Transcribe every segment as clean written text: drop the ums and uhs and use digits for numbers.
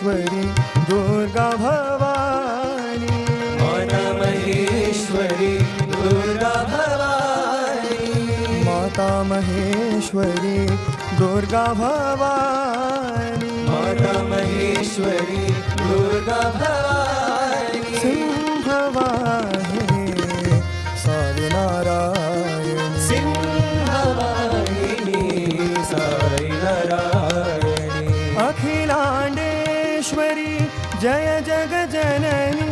Maheshwari Durga Bhavani, Mata Maheshwari Durga Bhavani, Mata Maheshwari Durga Bhavani, Mata Maheshwari Durga Bhavani, Singhvahini Sai Narayani, Singhvahini Sai Narayani, Akhilandeshwari Jai जगजननी,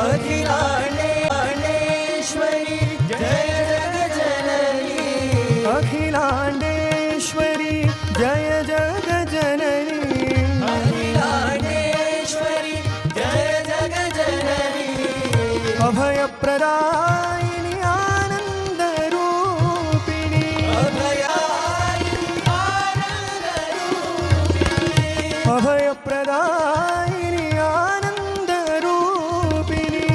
Akhilandeshwari Jai जगजननी, Akhilandeshwari Jai जगजननी, Akhilandeshwari Jai जगजननी, अभयप्रदायिनी आनन्दरूपिणी, अभयप्रदायिनी आनन्दरूपिणी,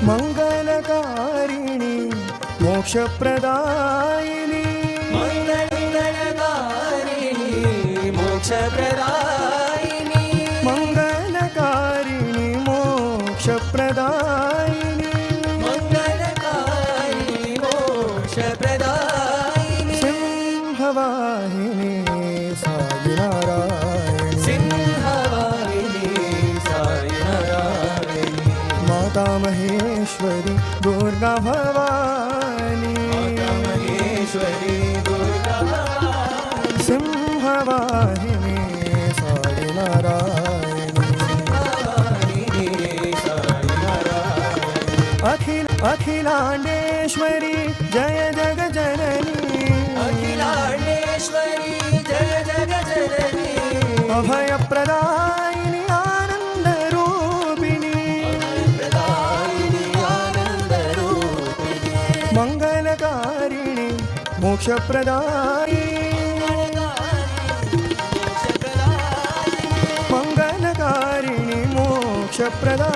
मङ्गलकारिणी मोक्षप्रदायिनी, मङ्गलकारिणी मोक्षप्रदायिनी, मङ्गलकारिणी मोक्षप्रदायिनी, मङ्गलकारिणी मोक्षप्रदायिनी, Singhvahini Sai Narayani, Singhvahini Sai Narayani, Mata Maheshwari Durga Bhavani, Mata Maheshwari Durga Bhavani, Singhvahini Sai Narayani, Singhvahini Sai Narayani, Akhilandeshwari Jai जगजननी, Akhilandeshwari Jai जगजननी, अभयप्रदायिनी आनन्दरूपिणी, प्रदायिनी आनन्दरूपिणी, मङ्गलकारिणी मोक्षप्रदायिनी, मङ्गलकारिणी मोक्षप्रदायिनी,